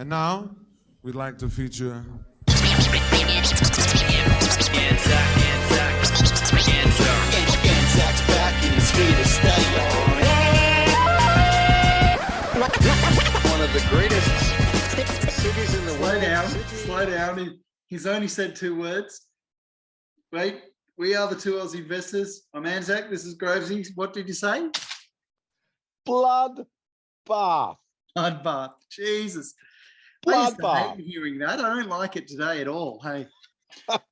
And now, we'd like to feature... One of the greatest cities in the world. Slow down. He's only said 2 words. Wait, we are the 2 Aussie investors. I'm Anzac. This is Grovesy. What did you say? Blood bath. Bloodbath. Jesus. I used to Bloodbath. hate hearing that. I don't like it today at all. Hey. What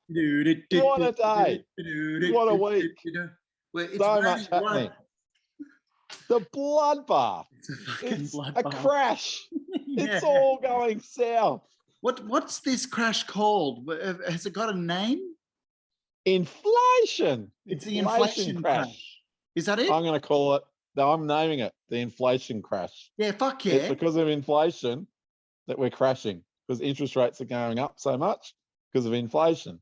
a day. What a week. Well, it's So raining much happening. blood. The bloodbath. It's a fucking It's a bloodbath. crash. Yeah. It's all going south. What's this crash called? Has it got a name? Inflation. It's the inflation crash. Is that it? I'm going to call it. No, I'm naming it the inflation crash. Yeah, fuck yeah. It's because of inflation that we're crashing, because interest rates are going up so much because of inflation.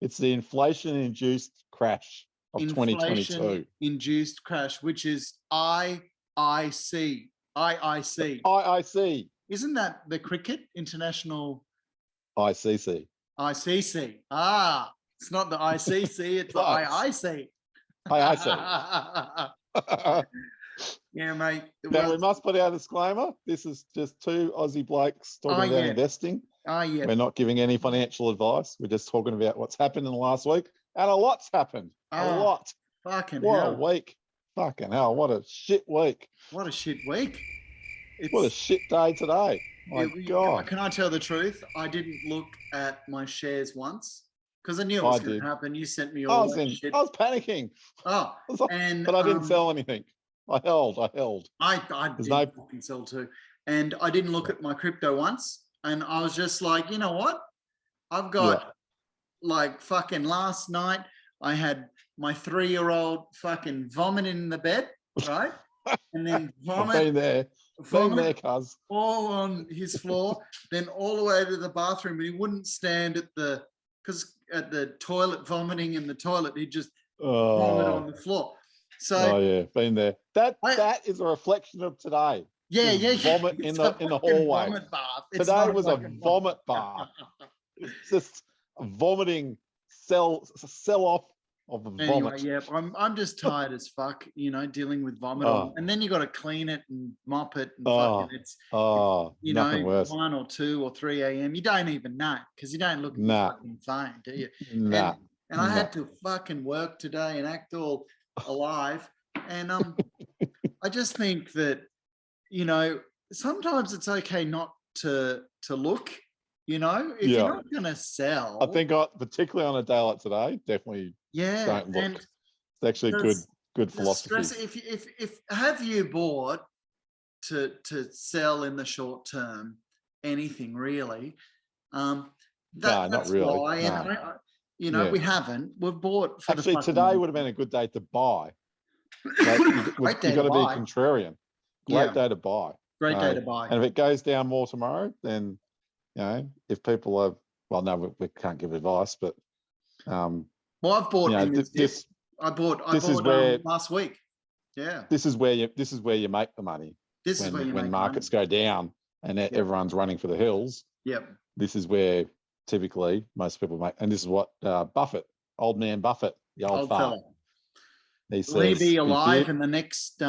It's the inflation-induced crash of 2022. Induced crash, which is IIC. IIC. Isn't that the cricket international? ICC. ICC. Ah, it's not the ICC, it's the Close. IIC. IIC. Yeah, mate. Now, we must put our disclaimer. This is just 2 Aussie blokes talking about investing. Oh, yeah. We're not giving any financial advice. We're just talking about what's happened in the last week. And a lot's happened. A lot. Fucking What hell. a week. Fucking hell. What a shit week. What a shit week. What a shit day today. My God. Can I tell the truth? I didn't look at my shares once because I knew it was going to happen. You sent me all that shit. I was panicking. Oh, but I didn't sell anything. I held. I did fucking sell too. And I didn't look at my crypto once. And I was just like, you know what? I've got like fucking last night, I had my 3-year-old fucking vomiting in the bed, right? And then Been there, cuz. all on his floor, then all the way to the bathroom. He wouldn't stand at the toilet, vomiting in the toilet. He'd just vomit on the floor. So been there. That is a reflection of today. Yeah. Vomit in the hallway. Vomit bath. Today was a vomit bath. It's just a vomiting sell off of the vomit. Anyway, yeah, I'm just tired as fuck, dealing with vomit. And then you got to clean it and mop it. And it's nothing worse. 1 or 2 or 3 a.m. You don't even know because you don't look at your fucking phone, do you? Nah. And I had to fucking work today and act all alive. And I just think that, sometimes it's okay not to look, if you're not going to sell. I think particularly on a day like today, definitely don't look. It's actually good philosophy. If have you bought to sell in the short term anything really? No, that's not really. Why. And we haven't. We've bought for actually today would have been a good day to buy. Like, you've got to be contrarian. Great day to buy. Great day to buy. And if it goes down more tomorrow, then if people are we can't give advice, but I've bought I bought last week. Yeah. This is where you make the money. When markets go down and everyone's running for the hills. Yep. This is where typically most people make, and this is what Buffett, old man Buffett, the old fella. He says, will he be alive in the next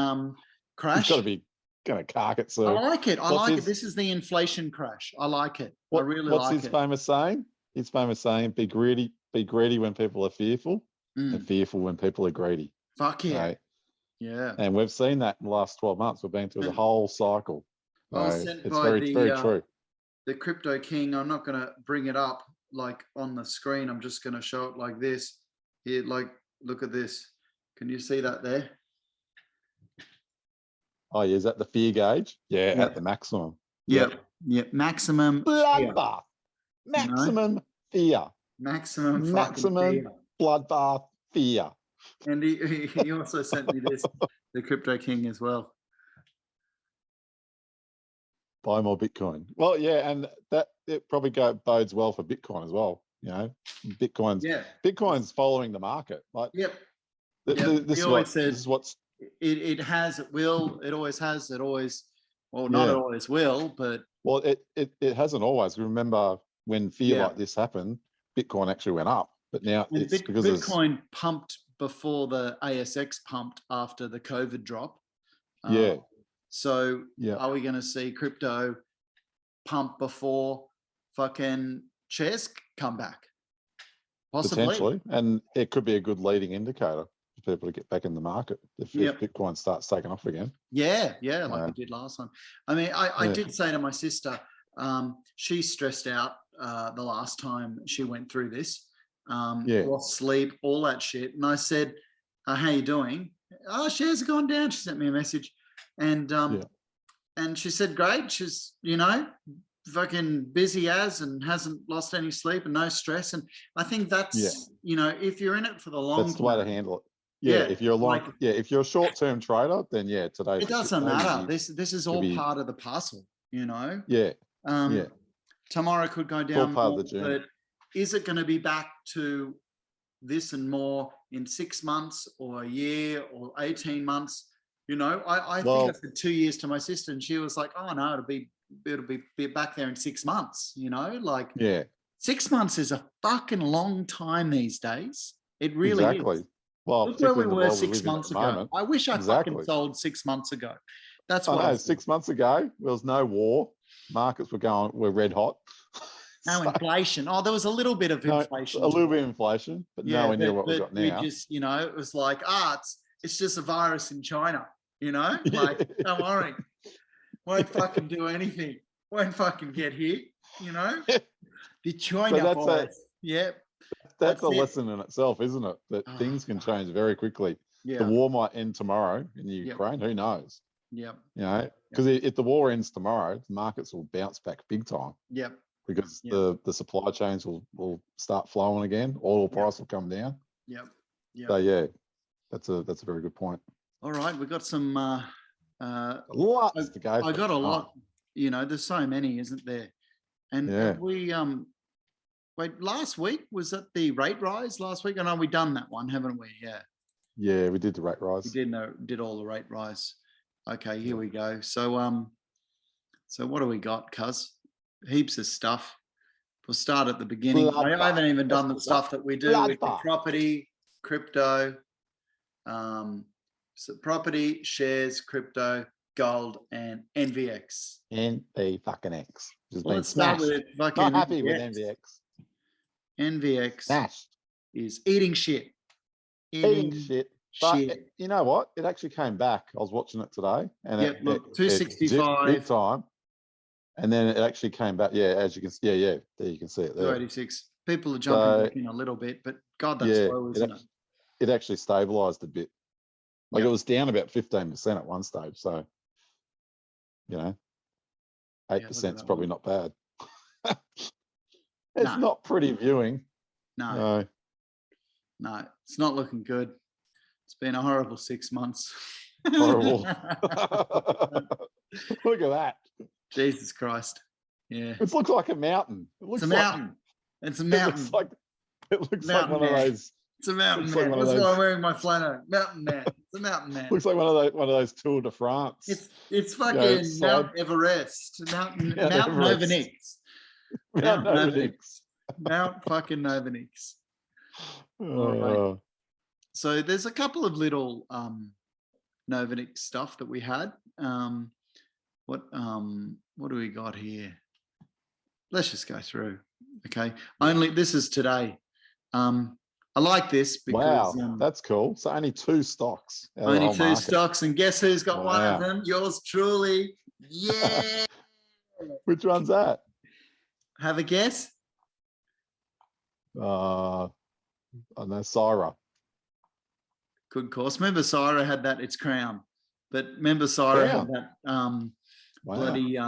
crash? He's going to cark it. So I like it. This is the inflation crash. I like it. I really like it. What's his famous saying? His famous saying: "Be greedy when people are fearful, and fearful when people are greedy." Fuck yeah. Right? Yeah. And we've seen that in the last 12 months. We've been through the whole cycle. It's very true. The Crypto King. I'm not going to bring it up like on the screen. I'm just going to show it like this. Here, look at this. Can you see that there? Oh, yeah. Is that the fear gauge? Yeah, at the maximum. Yeah. Maximum bloodbath. Maximum fear. Maximum fear. Bloodbath fear. And he also sent me this, the Crypto King as well. Buy more Bitcoin. Well, yeah, and that it probably bodes well for Bitcoin as well. Bitcoin's following the market. Like, This is what's it has, it will, it always has, it always, well, not always will, but Well, it hasn't always. Remember when fear Yeah. like this happened, Bitcoin actually went up, but now And it's because Bitcoin pumped before the ASX pumped after the COVID drop. Yeah. So Yeah. are we going to see crypto pump before fucking shares come back? Possibly. Potentially, and it could be a good leading indicator for people to get back in the market if Bitcoin starts taking off again. Yeah, like it did last time. I mean, I did say to my sister, she stressed out the last time she went through this. Lost sleep, all that shit. And I said, how you doing? Oh, shares have gone down. She sent me a message. And and she said, great. She's, fucking busy as and hasn't lost any sleep and no stress. And I think that's, if you're in it for the long that's the way to handle it. Yeah, if you're if you're a short-term trader, then today it doesn't matter. This is all part of the parcel, Tomorrow could go down more, but is it going to be back to this and more in 6 months or a year or 18 months? I think I said 2 years to my sister, and she was like, oh no, it'll be back there in 6 months, 6 months is a fucking long time these days. It really is. Well, look where we were 6 months ago. I wish I fucking sold 6 months ago. That's what I know. 6 months ago, there was no war. Markets were red hot. No inflation. Oh, there was a little bit of inflation. A little bit of inflation, but nowhere near what we've got now. We just, it was like, it's just a virus in China, like, don't worry. Won't fucking do anything. Won't fucking get hit, The China virus. That's a lesson in itself, isn't it? That things can change very quickly. The war might end tomorrow in the Ukraine. Who knows? Because if the war ends tomorrow, the markets will bounce back big time. Because the supply chains will start flowing again. Oil price will come down. So that's a very good point. All right, we've got some lots to go. I got a lot. There's so many, isn't there? And we wait, last week was that the rate rise last week? I know we done that one, haven't we? Yeah, we did the rate rise. We did all the rate rise. Okay, here we go. So what do we got, cuz? Heaps of stuff. We'll start at the beginning. I haven't even done the stuff that we do with the property, crypto, so property, shares, crypto, gold, and NVX. NVX. Let's start with fucking Not happy with NVX. NVX Smashed. is eating shit. Eating shit. But you know what? It actually came back. I was watching it today, and look, 265 big time. And then it actually came back. Yeah, as you can see. Yeah, there you can see it there. 286. People are jumping back in a little bit, but God, that's slow, isn't it? It actually stabilized a bit. Like it was down about 15% at one stage. So, 8% is probably not bad. It's not pretty viewing. No, it's not looking good. It's been a horrible 6 months. Horrible. Look at that. Jesus Christ. Yeah. It looks like a mountain. It's a mountain. It's a mountain. It looks like one of those. It's a mountain man. That's why I'm wearing my flannel. Mountain man. It's a mountain man. Looks like one of those Tour de France. It's fucking Mount Everest. Mount Novonix. Mount Novonix. Mount fucking Novonix. Right. So there's a couple of little Novonix stuff that we had. What do we got here? Let's just go through. Okay. Only this is today. I like this because that's cool. So only 2 stocks. Only 2 stocks, and guess who's got one of them? Yours truly. Yeah. Which one's that? Have a guess. I know Syra. Good course. Remember Syra had that, it's Crown. But remember Syra had that bloody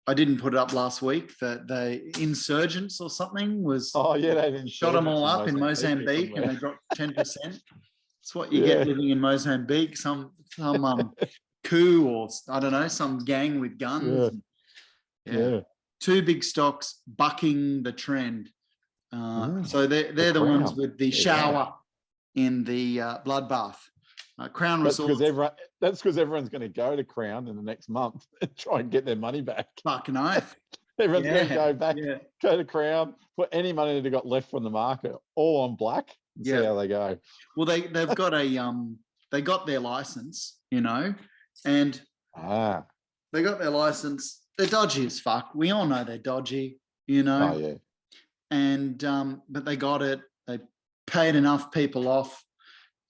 I didn't put it up last week. The insurgents or something was they shot them all up in Mozambique and they dropped 10%. It's what you get living in Mozambique. Some coup or I don't know, some gang with guns. Yeah. 2 big stocks bucking the trend. So they're the ones with the shower in the bloodbath. Crown That's Resorts. because everyone's going to go to Crown in the next month and try and get their money back. Fucking oath. Everyone's going to go back, go to Crown, put any money they got left from the market all on black. And see how they go. Well, they've got they got their license, you know, and they got their license. They're dodgy as fuck. We all know they're dodgy, you know. Oh yeah. And but they got it. They paid enough people off.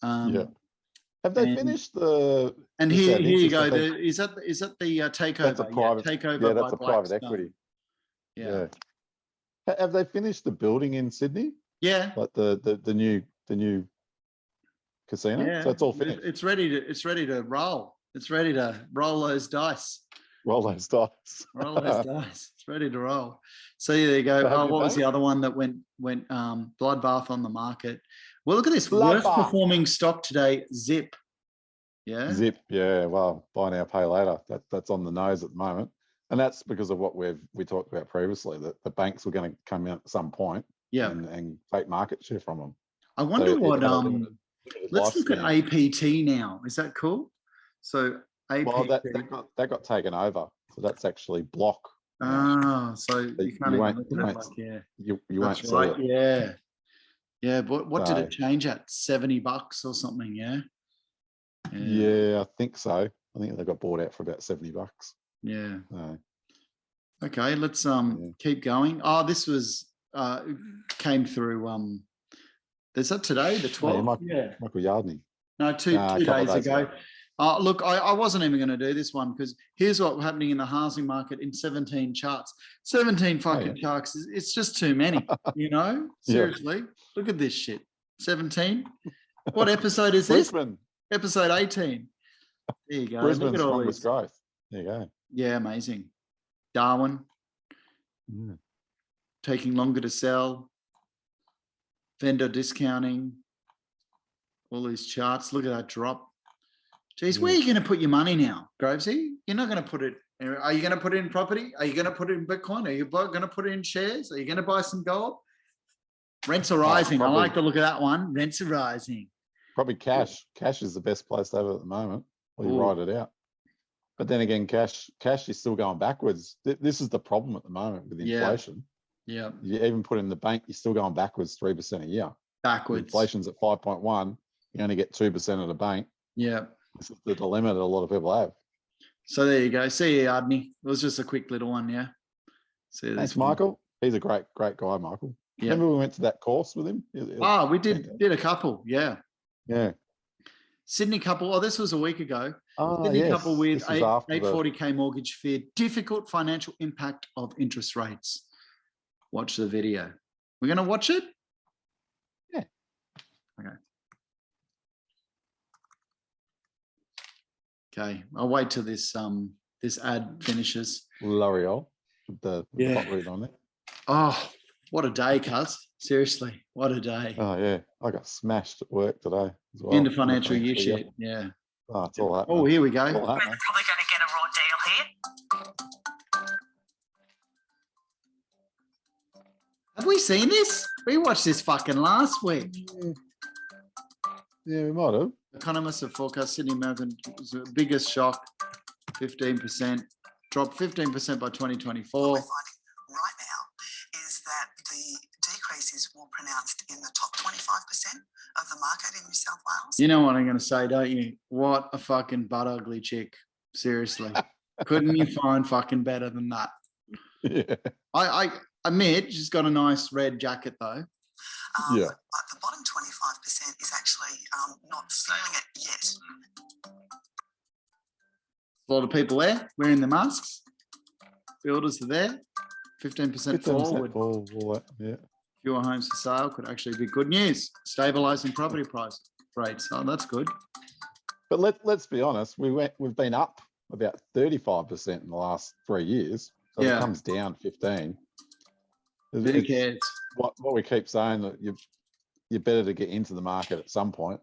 Have they finished the? And here you go. Is that the takeover? That's a private takeover. Yeah, that's a private Blackstone. equity. Yeah. Have they finished the building in Sydney? Yeah. Like the new casino. Yeah. So it's all finished. It's ready to roll. It's ready to roll those dice. Roll those dice. Roll those dice. It's ready to roll. So there you go. So what was the other one that went bloodbath on the market? Well, look at this worst performing stock today, Zip. Yeah. Zip. Yeah. Well, buy now, pay later. That's on the nose at the moment, and that's because of what we talked about previously. That the banks were going to come in at some point. Yeah. And take market share from them. I wonder what. Let's look at APT now. Is that cool? So APT. Well, that got taken over. So that's actually block. So you can't even look at it like, you won't see it. Yeah. Yeah, but what did it change at? $70 or something, Yeah, I think so. I think they got bought out for about $70. Yeah. Okay, let's keep going. Oh, this was came through is that today, the 12th? Michael Yardney. No, two days ago. Look, I wasn't even going to do this one because here's what's happening in the housing market in 17 charts. 17 fucking charts. It's just too many, you know? Seriously. Look at this shit. 17. What episode is this? Brisbane. Episode 18. There you go. Brisbane's look at all this growth. There you go. Yeah, amazing. Darwin. Taking longer to sell. Vendor discounting. All these charts. Look at that drop. Geez, where are you going to put your money now, Grovesy? You're not going to put it. Are you going to put it in property? Are you going to put it in Bitcoin? Are you going to put it in shares? Are you going to buy some gold? Rents are rising. I like the look of that one. Rents are rising. Probably cash. Cash is the best place to have it at the moment. Well, you ride it out. But then again, cash is still going backwards. This is the problem at the moment with inflation. Yeah. You even put it in the bank, you're still going backwards 3% a year. Backwards. Inflation's at 5.1. You only get 2% of the bank. Yeah. This is the dilemma that a lot of people have. So there you go. See you, Ardney. It was just a quick little one, yeah. Thanks, Michael. He's a great guy, Michael. Yeah. Remember we went to that course with him? We did a couple, yeah. Yeah. Sydney couple. Oh, this was a week ago. Sydney couple with 840k mortgage fear difficult financial impact of interest rates. Watch the video. We're going to watch it? Yeah. Okay. Okay, I'll wait till this ad finishes. L'Oreal, the hot read on it. Oh, what a day, cuz. Seriously, what a day. Oh yeah, I got smashed at work today as well. Into financial year shit, yeah. Oh, it's all happening. Oh, here we go. We're probably going to get a raw deal here. Have we seen this? We watched this fucking last week. Yeah, we might have. Economists have forecast Sydney Melbourne was the biggest shock, 15%, drop 15% by 2024. What we're finding right now is that the decrease is more pronounced in the top 25% of the market in New South Wales. You know what I'm going to say, don't you? What a fucking butt ugly chick. Seriously. Couldn't you find fucking better than that? Yeah. I admit she's got a nice red jacket though. Yeah. But the bottom 25% is actually not feeling it yet. A lot of people there wearing the masks. Builders are there. 15% forward. Yeah. Fewer homes for sale could actually be good news. Stabilising property price rates. Oh, that's good. But let's be honest. We've been up about 35% in the last 3 years. So it comes down 15. Who cares? What we keep saying that you're better to get into the market at some point,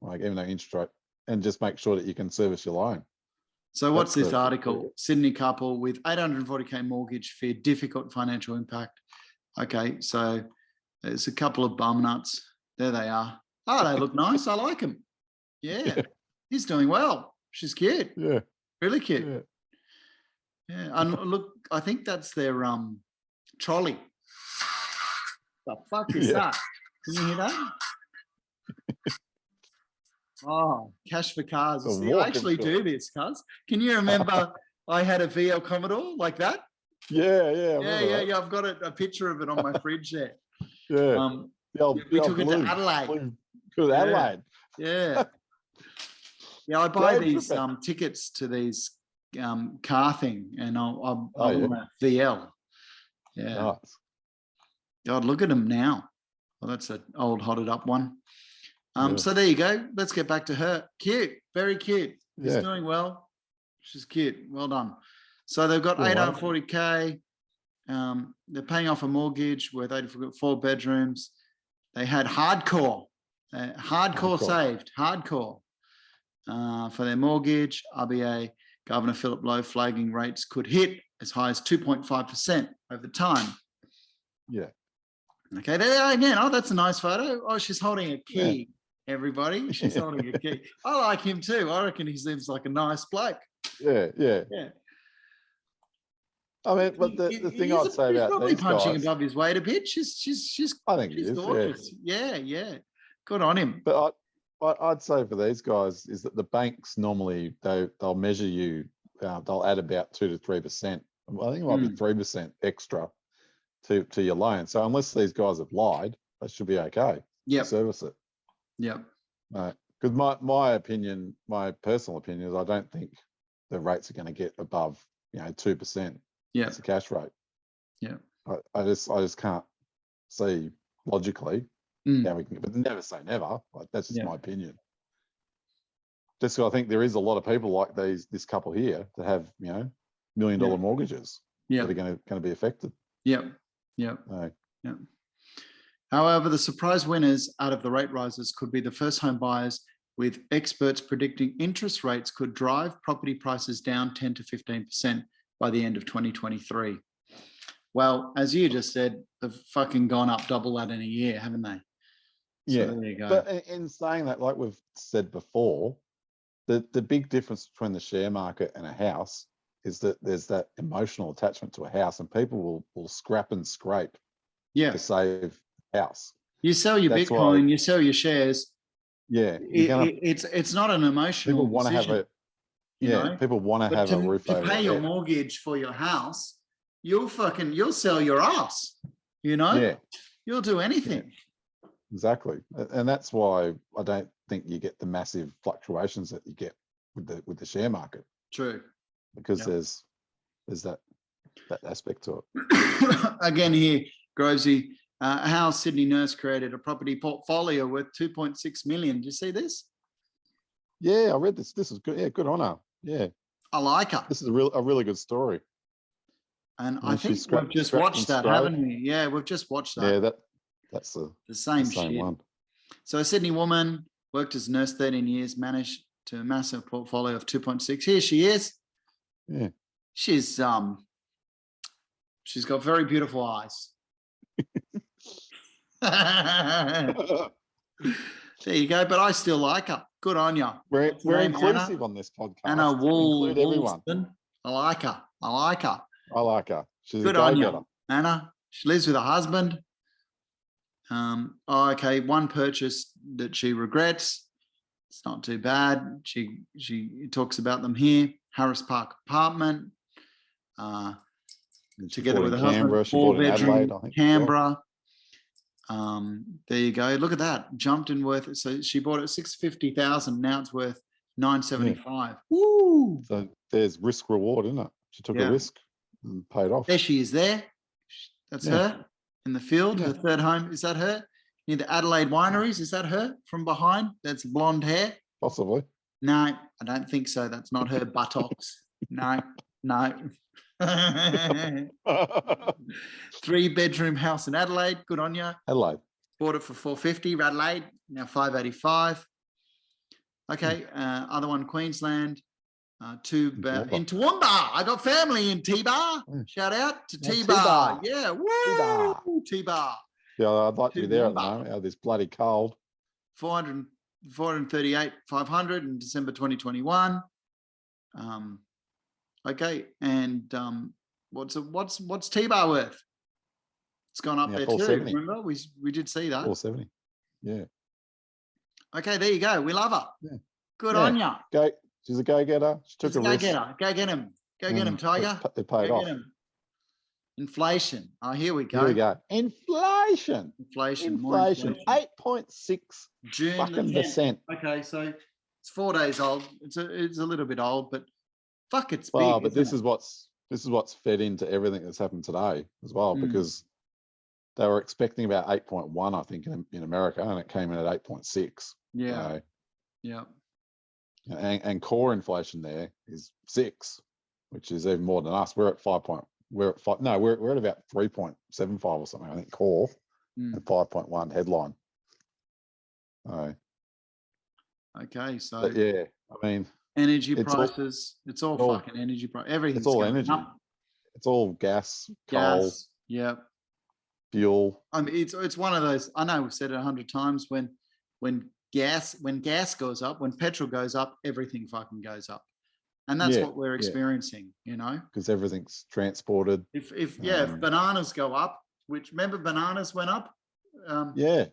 like even though interest rate, and just make sure that you can service your loan. So what's this article? Sydney couple with 840k mortgage fear difficult financial impact. Okay, so there's a couple of bum nuts. There they are. Oh, they look nice. I like them. Yeah. He's doing well. She's cute. Yeah. Really cute. Yeah. Yeah. And look, I think that's their trolley. The fuck is that? Can you hear that? Oh, cash for cars. See, I actually do this, cuz. Can you remember I had a VL Commodore like that? Yeah. I've got a picture of it on my fridge there. Yeah. We took it to Adelaide. To Adelaide. Yeah. Yeah, I buy these tickets to these car thing, and I'm on a VL. Yeah. Nice. God, look at them now. Well, that's an old hotted up one. So there you go. Let's get back to her. Cute, very cute. She's doing well. She's cute. Well done. So they've got 840K. They're paying off a mortgage worth 4 bedrooms. They had hardcore saved, hardcore for their mortgage. RBA Governor Philip Lowe flagging rates could hit as high as 2.5% over time. Yeah. Okay, there again. Oh, that's a nice photo. Oh, she's holding a key, everybody. She's holding a key. I like him too. I reckon he seems like a nice bloke. Yeah. I mean, but the thing I'd say about these guys, punching above his weight a bit. She's I think she's gorgeous. Yeah. Good on him. But I'd say for these guys is that the banks normally they'll measure you. They'll add about 2 to 3%. I think it might be 3% extra to your loan. So unless these guys have lied, they should be okay. Yeah. Service it. Yep. Because my opinion, my personal opinion is I don't think the rates are going to get above 2%. Yeah. It's a cash rate. Yeah. I just can't see logically how we can, but never say never. Like, that's just my opinion. Just so I think there is a lot of people like this couple here that have $1 million mortgages that are going to be affected. Yep. However, the surprise winners out of the rate rises could be the first home buyers, with experts predicting interest rates could drive property prices down 10 to 15% by the end of 2023. Well, as you just said, they've fucking gone up double that in a year, haven't they? Yeah. So there you go. But in saying that, like we've said before, the big difference between the share market and a house is that there's that emotional attachment to a house, and people will scrap and scrape to save a house. You sell your Bitcoin, you sell your shares. Yeah. It's not an emotional people want to have a people want to have a roof over their head. To pay your mortgage for your house, you'll sell your ass, Yeah. You'll do anything. Yeah. Exactly. And that's why I don't think you get the massive fluctuations that you get with the share market. True. Because there's that aspect to it. Again here, Grovesy, how Sydney nurse created a property portfolio worth 2.6 million. Do you see this? Yeah, I read this. This is good. Yeah, good on her. Yeah. I like her. This is a really good story. And I think we've just watched that, haven't we? Yeah, we've just watched that. Yeah, that's the same one. So a Sydney woman worked as a nurse 13 years, managed to amass a portfolio of 2.6. Here she is. Yeah. She's got very beautiful eyes. There you go. But I still like her. Good on you. We're inclusive on this podcast. Anna Woolston. I like her. I like her. She's good on you, Anna. She lives with her husband. Okay, one purchase that she regrets. It's not too bad. She talks about them here. Harris Park apartment. Together with her husband, 4-bedroom Canberra. There you go. Look at that. Jumped in worth. So she bought it at 650,000. Now it's worth 975. Woo! So there's risk reward, isn't it? She took a risk and paid off. There she is. There. That's her in the field. Her third home. Is that her? Near the Adelaide wineries. Is that her from behind? That's blonde hair. Possibly. No, I don't think so. That's not her buttocks. No. 3-bedroom house in Adelaide. Good on you. Adelaide. Bought it for 450. Adelaide. Now 585. Okay. Other one, Queensland. In Toowoomba. I got family in T-Bar. Shout out to T-Bar. Yeah. Woo! T-Bar. Yeah, I'd like to be there at the moment. This bloody cold. 438,500 in December 2021. Okay, and what's T-bar worth? It's gone up there too. Remember, we did see that. 470. Yeah. Okay, there you go. We love her. Yeah. Good on ya. Go. She's a go-getter. She took a risk. Go-getter. Go get him. Go get him, Tiger. It paid off. Get him. Inflation. Oh, here we go. Here we go. Inflation. 8.6 June fucking percent. Okay, so it's 4 days old. It's a little bit old, but fuck, it's big. Oh, but this is what's fed into everything that's happened today as well, because they were expecting about 8.1, I think, in America, and it came in at 8.6. Yeah. Yeah. And core inflation there is 6, which is even more than us. We're at 5. We're at 5. No, we're at about 3.75 or something, I think, core, and 5.1 headline. Okay, so but yeah, I mean, energy prices. It's all fucking energy price. Everything's it's all energy. Up. It's all gas, coal. Yeah. Fuel. I mean, it's one of those. I know we've said it 100 times. When gas goes up, when petrol goes up, everything fucking goes up, and that's what we're experiencing. You know, because everything's transported. If bananas go up, which remember bananas went up. 10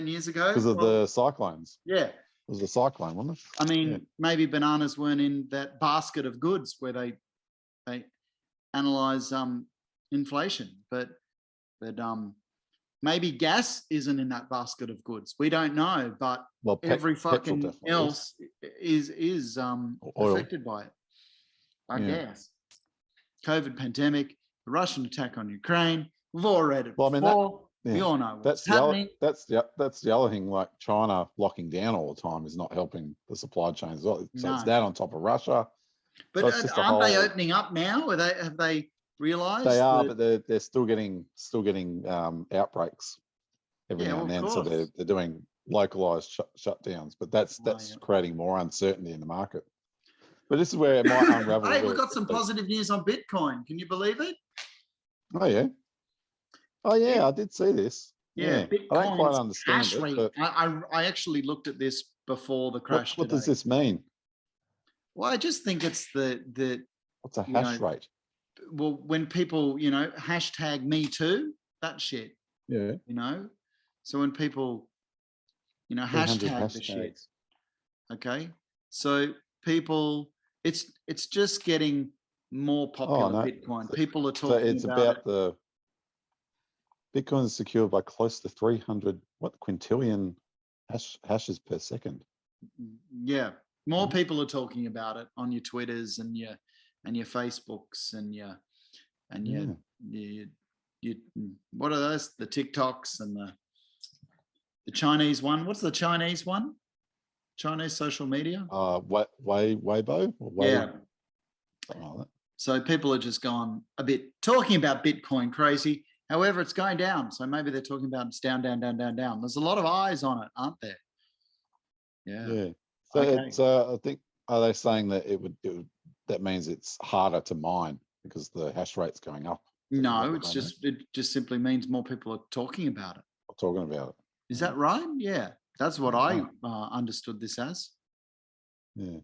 years ago because of the cyclones. Yeah, it was a cyclone, wasn't it? I mean, maybe bananas weren't in that basket of goods where they analyze inflation, but maybe gas isn't in that basket of goods. We don't know, but every fucking else is affected by it. I guess. COVID pandemic, the Russian attack on Ukraine. We've all read it before. We all know what's happening. That's the other thing. Like China locking down all the time is not helping the supply chains as well. So it's that on top of Russia. But aren't they opening up now? Have they realised? They are, but they're still getting outbreaks every now and then. So they're doing localized shutdowns. But that's creating more uncertainty in the market. But this is where it might unravel. Hey, we've got some positive news on Bitcoin. Can you believe it? Oh yeah. Oh yeah, I did see this. Yeah, I don't quite understand it. But I actually looked at this before the crash. What does this mean? Well, I just think it's the what's a hash rate? Well, when people hashtag me too, that shit. Yeah. So when people hashtag the shit. Okay. So people, it's just getting more popular. Bitcoin. People are talking. So it's about the Bitcoin is secured by close to 300 quintillion hashes per second. Yeah, more people are talking about it on your Twitters and your Facebooks and your what are those? The TikToks and the Chinese one. What's the Chinese one? Chinese social media. Weibo. Yeah. Like that. So people are just gone a bit talking about Bitcoin crazy. However, it's going down. So maybe they're talking about it's down, down, down, down, down. There's a lot of eyes on it, aren't there? Yeah. Yeah. So so I think, are they saying that that means it's harder to mine because the hash rate's going up? No, it just simply means more people are talking about it. Talking about it. Is that right? Yeah. That's what I understood this as. Yeah.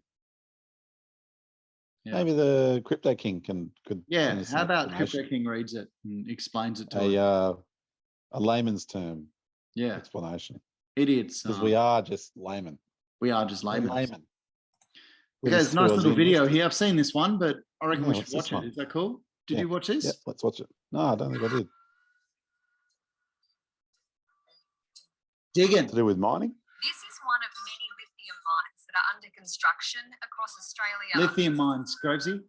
Maybe the Crypto King could. Yeah. How about Crypto King reads it and explains it to a layman's term. Yeah. Explanation. Idiots. Because we are just laymen. We are just laymen. Okay, there's a nice little video here. I've seen this one, but I reckon we should watch it. Is that cool? Did you watch this? Yeah, let's watch it. No, I don't think I did. Digging. To do with mining? This is one of many lithium mines that are under construction across Australia. Lithium mines, Gravesy.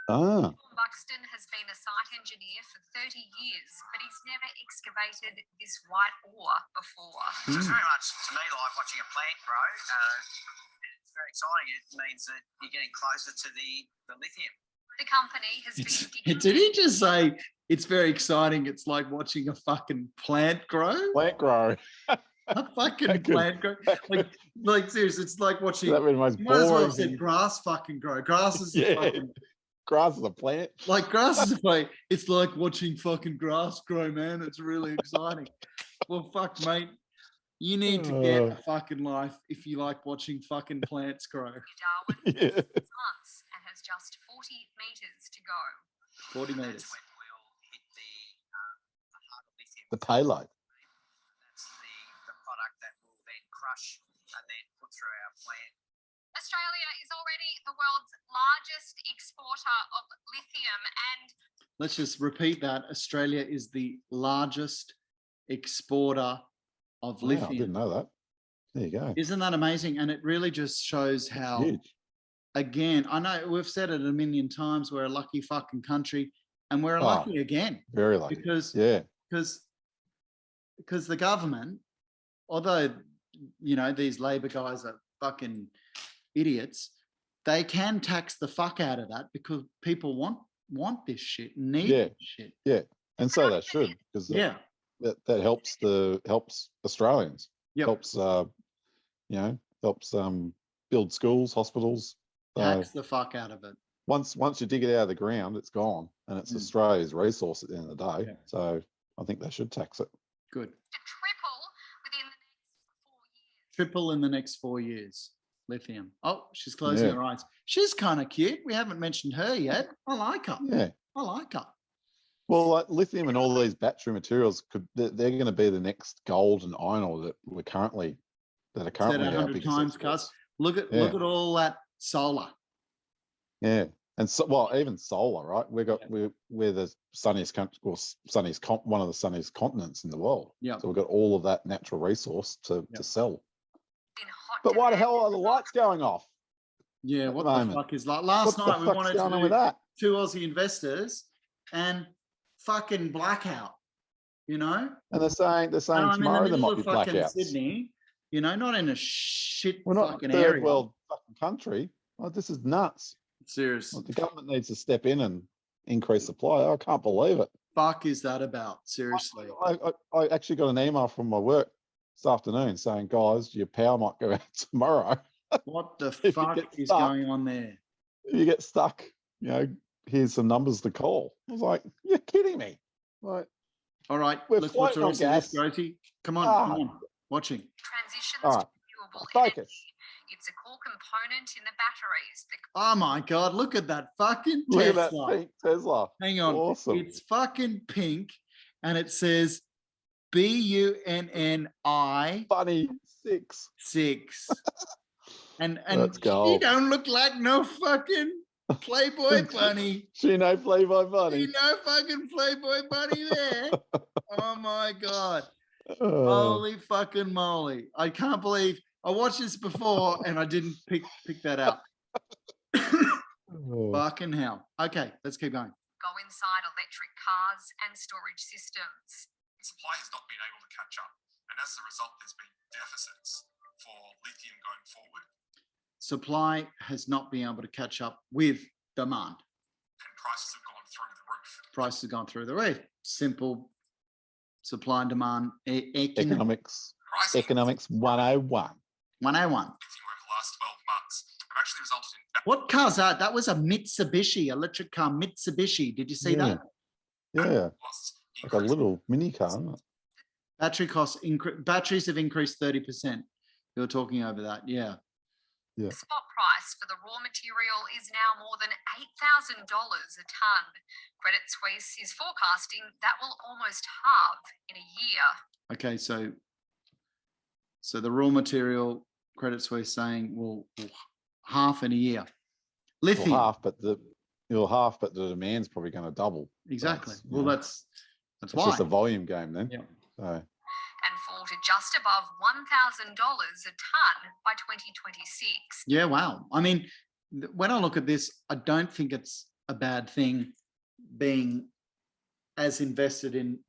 Buxton has been a site engineer for 30 years, but he's never excavated this white ore before. It's very much, to me, like watching a plant grow. It's very exciting. It means that you're getting closer to the lithium. The company has been... Did he just say it's very exciting? It's like watching a fucking plant grow? Plant grow. A fucking plant grow. Like seriously, it's like watching... That would be the most boring. Might as well have said grass fucking grow. Grass is fucking... Grass is a plant. Like grass is a plant. It's like watching fucking grass grow, man. It's really exciting. Well, fuck, mate. You need to get a fucking life if you like watching fucking plants grow. Darwin Yeah. 6 months and has just 40 meters to go. 40 meters. That's when we'll hit the heart of lithium. The payload. That's the product that we'll then crush and then put through our plant. Australia is already the world's largest exporter of lithium, and Let's just repeat that. Australia is the largest exporter of Wow, I didn't lithium. know that. There you go. Isn't that amazing? And it really just shows how, Huge. again, I know we've said it a million times, we're a lucky fucking country, and we're lucky again. Very lucky. Because the government, although, you know, these Labor guys are fucking idiots, they can tax the fuck out of that because people want this shit, need this shit. Yeah. And so they should, because that helps Australians. Yep. Helps helps build schools, hospitals. Tax the fuck out of it. Once you dig it out of the ground, it's gone, and it's Australia's resource at the end of the day. Yeah. So I think they should tax it. Good. to triple within the next 4 years. Triple in the next 4 years. Lithium. Oh, she's closing her eyes. She's kind of cute. We haven't mentioned her yet. I like her. Yeah. I like her. Well, like lithium and all these battery materials they're going to be the next gold and iron ore that are currently Said our 100 biggest times, exports. cuz. Look at all that solar. Yeah, and so even solar, right? We're the sunniest country, or one of the sunniest continents in the world. Yeah. So we've got all of that natural resource to sell. Been hot But why the demand. hell are the lights going off? Yeah, At what the the moment? fuck is like? Last What night the we fuck's wanted going to on do with that? 2 Aussie investors and fucking blackout, you know? And they're saying And I'm in the tomorrow there middle might be of fucking blackouts. Sydney, you know, not in a shit We're not a fucking third area. world fucking country. Like, this is nuts. Serious. Like, the government needs to step in and increase supply. I can't believe it. Fuck is that about? Seriously. I actually got an email from my work this afternoon saying, guys, your power might go out tomorrow. What the you fuck get is stuck. going on there? If you get stuck, here's some numbers to call. I was like, you're kidding me. Like, All right, We're let's watch the floating on rest of this, gas. Rosie. Come on. Watching. Transitions all to right, renewable focus. energy. It's a core component in the batteries. Oh my God, look at that fucking Look at Tesla. that pink Tesla. Hang on. Awesome. It's fucking pink and it says BUNNI Bunny 6. 6. And Let's she go. don't look like no fucking Playboy bunny. She no Playboy Bunny. See no fucking Playboy bunny there. Oh my God. Oh, Holy fucking moly. I can't believe I watched this before and I didn't pick that out. oh. Fucking hell. Okay, let's keep going. Go inside electric cars and storage systems. Supply has not been able to catch up, and as a result, there's been deficits for lithium going forward, Supply has not been able to catch up with demand. and prices have gone through the roof. Prices have gone through the roof. Simple supply and demand. Economics. Pricing Economics 101. 101. lithium over the last 12 months have actually resulted in What car's that? That was a Mitsubishi, electric car Mitsubishi. Did you see that? Yeah, costs like a little mini car, isn't it? Battery costs, batteries have increased 30%. You were talking over that. Yeah. The spot price for the raw material is now more than $8,000 a tonne. Credit Suisse is forecasting that will almost halve in a year. Okay, so the raw material, Credit Suisse saying will half in a year. Lithium. You'll half, but the demand's probably going to double. Exactly. That's, Well, that's it's why. just a volume game then. Yeah. So And fall to just above $1,000 a tonne by 2026. Yeah, wow. I mean, when I look at this, I don't think it's a bad thing being as invested in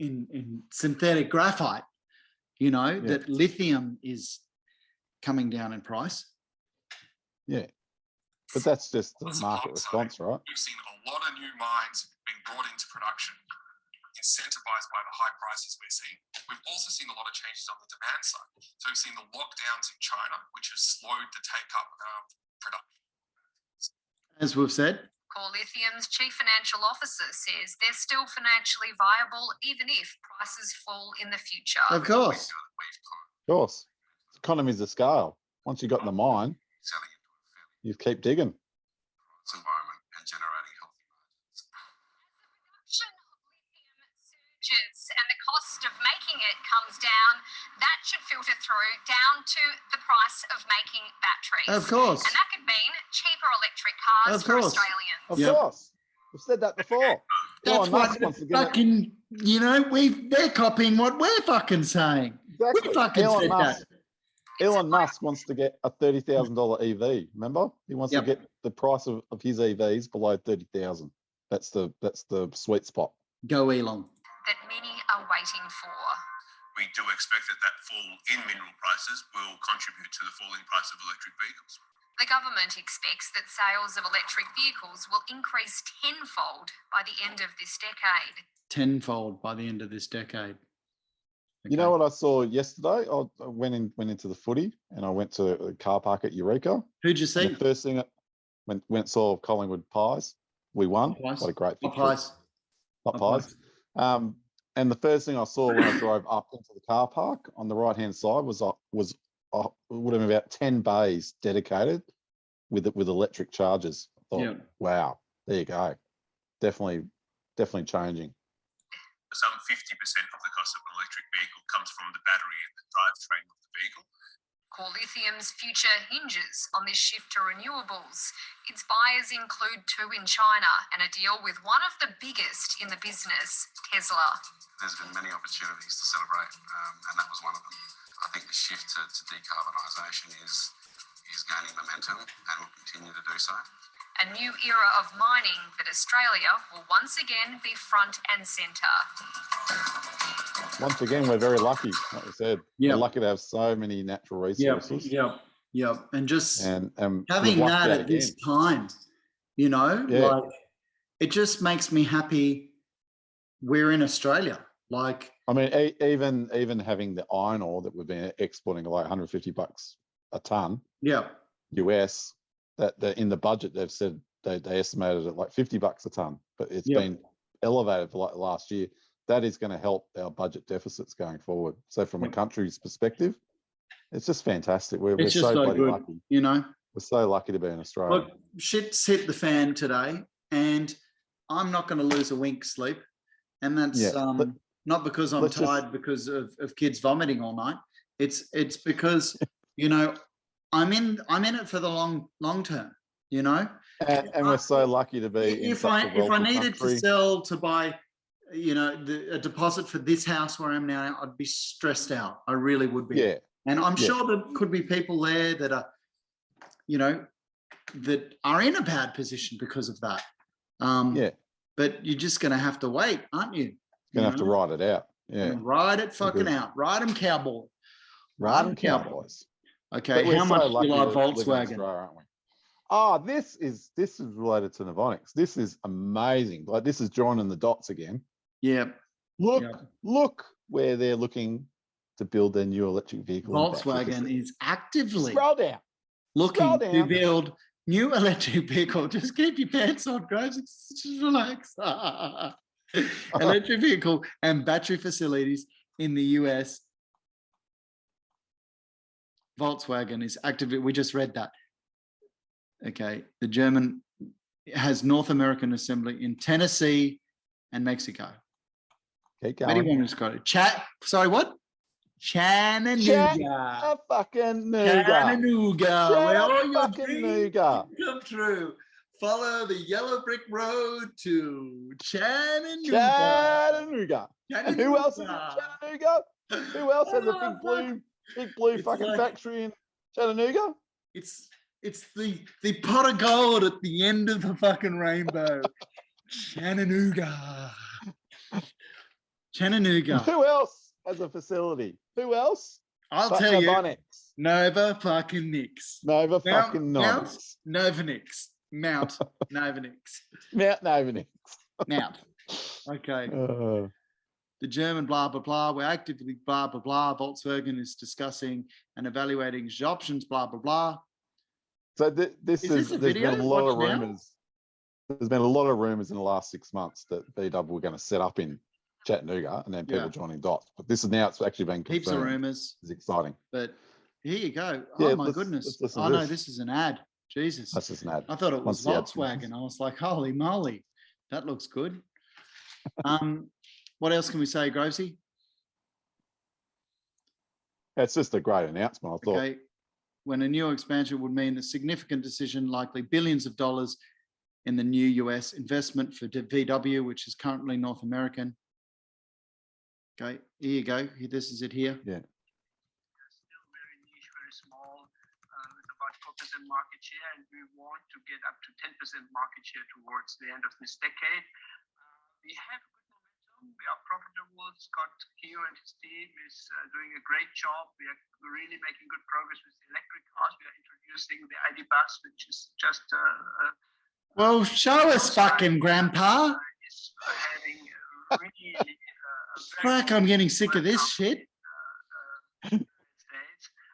synthetic graphite, that lithium is coming down in price. yeah, but that's just the market response, right? We've seen a lot of new mines being brought into production, incentivized by the high prices we're seeing. We've also seen a lot of changes on the demand side. So we've seen the lockdowns in China, which has slowed the take-up of production. As we've said. Core Lithium's chief financial officer says they're still financially viable even if prices fall in the future. Of course. course. Economies of scale. Once you got in the mine, selling into a fairly you keep digging. environment and generating healthy margins. Production of lithium surges and the cost of making it comes down, that should filter through down to the price of making batteries. Of course. And that could mean cheaper electric cars Of for course. Australians. Of Yep. course. We've said that before. That's Elon what Musk wants to get fucking, you know, they're copying what we're fucking saying. exactly. We fucking said that. Elon Musk wants to get a $30,000 EV. Remember, he wants to get the price of his EVs below 30,000. That's the sweet spot. Go Elon. That many are waiting for. We do expect that fall in mineral prices will contribute to the falling price of electric vehicles. The government expects that sales of electric vehicles will increase tenfold by the end of this decade. Tenfold by the end of this decade. You know what I saw yesterday? I went into the footy and I went to a car park at Eureka. Who'd you see? The first thing went saw Collingwood Pies. We won. Pies. What a great victory. Pies. Hot Pies. And the first thing I saw when I drove up into the car park on the right hand side was would have been about 10 bays dedicated with electric chargers. I thought, wow, there you go. Definitely changing. Some 50% of the cost of an electric vehicle comes from the battery and the drivetrain of the vehicle. Core Lithium's future hinges on this shift to renewables. Its buyers include two in China and a deal with one of the biggest in the business, Tesla. There's been many opportunities to celebrate, and that was one of them. I think the shift to decarbonisation is gaining momentum and will continue to do so. A new era of mining that Australia will once again be front and centre. Once again, we're very lucky, like we said. We're lucky to have so many natural resources. Yep. And just and having that at this time, you know, like it just makes me happy we're in Australia. Like, I mean, even having the iron ore that we've been exporting at like $150 a ton. US. That in the budget they've said they estimated it like $50 a ton, but it's been elevated for like last year. That is going to help our budget deficits going forward. So from a country's perspective, it's just fantastic. We're so bloody lucky. You know, we're so lucky to be in Australia. Look, shit's hit the fan today, and I'm not going to lose a wink sleep, and that's not because I'm tired because of kids vomiting all night. It's because you know. I'm in it for the long term, you know. And we're so lucky to be. If I needed to sell to buy, you know, a deposit for this house where I am now, I'd be stressed out. I really would be. Yeah. And I'm sure there could be people there that are, you know, that are in a bad position because of that. But you're just going to have to wait, aren't you? You're going to have to ride it out. Yeah. Ride it fucking out. Ride them, cowboy. Ride them, cowboys. Okay, how much do you like Volkswagen? Aren't we? Oh, this is related to Novonix. This is amazing. Like this is joining the dots again. Yeah. Look where they're looking to build their new electric vehicle. Volkswagen is actively looking to build new electric vehicle. Just keep your pants on, guys. Just relax. Electric vehicle and battery facilities in the US. Volkswagen is actively, we just read that. Okay, the German has North American assembly in Tennessee and Mexico. Keep going. Sorry, what? Chattanooga. Fucking nougat. Chattanooga. Where all your fucking nougat come true. Follow the yellow brick road to Chattanooga. And who else is in Chattanooga? Who else has a big blue fucking factory in Chattanooga? It's the pot of gold at the end of the fucking rainbow. Chattanooga. Who else has a facility? Who else? I'll tell you. Novonix. Nova fucking Nix. Nova fucking Novonix. Novonix. Mount Novonix. Mount Novonix. Mount. Okay. The German blah, blah, blah. We're actively blah, blah, blah. Volkswagen is discussing and evaluating its options, blah, blah, blah. So there's been a lot of rumors. There's been a lot of rumors in the last 6 months that VW were going to set up in Chattanooga, and then people joining dots. But this is now it's actually been confirmed. Heaps of rumors. It's exciting. But here you go. Yeah, Oh my goodness. Oh no, this is an ad. Jesus. That's just an ad. I thought it was Once the ad Volkswagen. I was like, holy moly, that looks good. What else can we say, Grovesy? It's just a great announcement, I thought. Okay. When a new expansion would mean a significant decision, likely billions of dollars in the new US investment for VW, which is currently North American. Okay, here you go. This is it here. Yeah. Still very niche, very small, with about 4% market share, and we want to get up to 10% market share towards the end of this decade. We have good momentum. We are profitable. Scott Keogh and his team is doing a great job. We are really making good progress with the electric cars. We are introducing the ID bus, which is just well, show us, fucking grandpa. Is having really Fuck, I'm getting sick of this shit.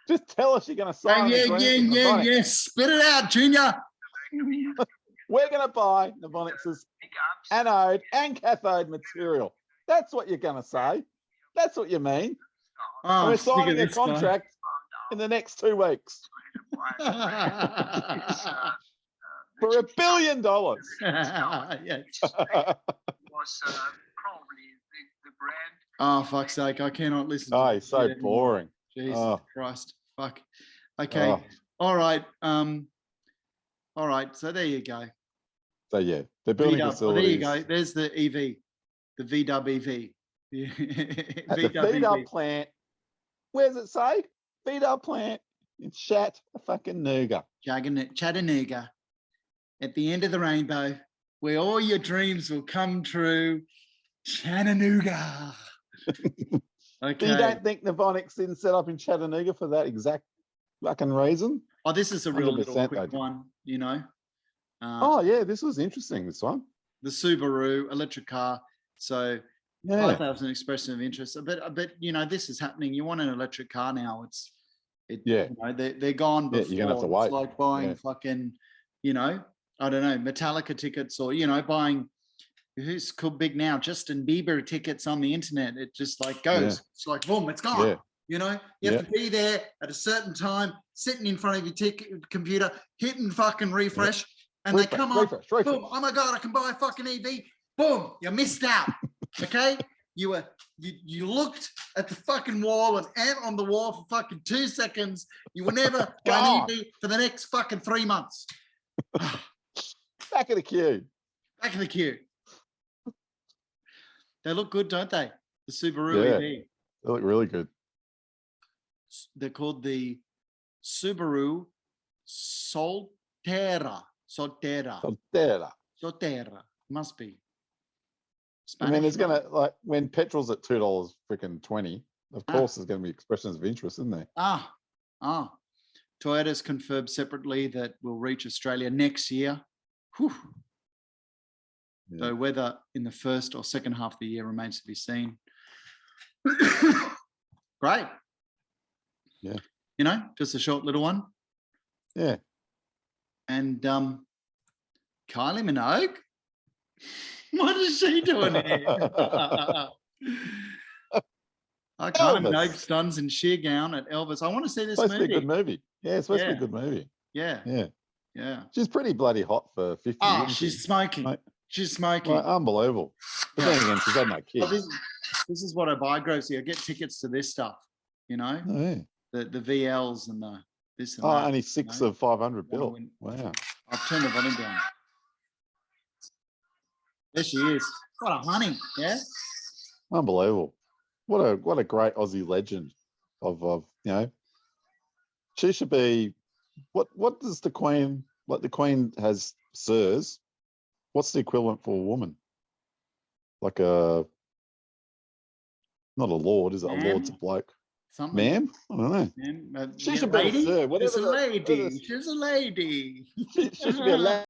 Just tell us you're going to sign. Yeah. Spit it out, Junior. We're going to buy Novonix's anode and cathode material. That's what you're going to say. That's what you mean. Oh, we're signing a contract in the next 2 weeks. For $1 billion. Yes. Was probably the brand. Oh, fuck's sake. I cannot listen to he's so boring. Jesus Christ. Fuck. Okay. All right. All right. So there you go. So yeah, they're building facilities. There you go. There's the EV, the VW EV. At the VW plant. Where does it say? VW plant in Chattanooga. Chattanooga. At the end of the rainbow, where all your dreams will come true. Chattanooga. Okay. You don't think Novonix didn't set up in Chattanooga for that exact fucking reason? Oh, this is a real little quick they did. one, you know. Oh yeah, this was interesting. This one, the Subaru electric car. So 5,000 expression of interest. But you know, this is happening. You want an electric car now? You know, they're gone before. Yeah, you're gonna have to wait. It's like buying fucking, you know, I don't know, Metallica tickets, or you know, buying who's cool big now, Justin Bieber tickets on the internet. It just like goes. It's like boom, it's gone. Yeah. You know, you have to be there at a certain time, sitting in front of your computer, hitting fucking refresh, and they come up. Boom! Oh my god, I can buy a fucking EV. Boom! You missed out. Okay, you looked at the fucking wall and ant on the wall for fucking 2 seconds. You were never going to EV for the next fucking 3 months. Back of the queue. Back of the queue. They look good, don't they? The Subaru EV. They look really good. They're called the Subaru Solterra. Must be. Spanish. I mean, it's gonna like when petrol's at $2 freaking 20. Of course, there's going to be expressions of interest, isn't there? Toyota's confirmed separately that will reach Australia next year. Whew. Yeah. So whether in the first or second half of the year remains to be seen. Great. Yeah. You know, just a short little one. Yeah. And Kylie Minogue, what is she doing here? Kylie Minogue stuns in sheer gown at Elvis. I want to see this movie. It's supposed to be a good movie. Yeah, it's supposed to be a good movie. Yeah. Yeah. Yeah. She's pretty bloody hot for 50 years. She's smoking. Like, she's smoking. Like, unbelievable. But then again, she's had no kids. This is what I buy, Grossy. I get tickets to this stuff, you know? Oh, yeah. The VLs and the this and that. Only 6 of 500 bill. Wow. I've turned the volume down. There she is. What a honey, yeah? Unbelievable. What a great Aussie legend of you know. She should be what does the Queen, like the Queen has sirs, what's the equivalent for a woman? Like not a lord, is it? A lord's a bloke. Something. Ma'am? I don't know. She should be a sir. She's a lady. She's a lady. She should be a lady.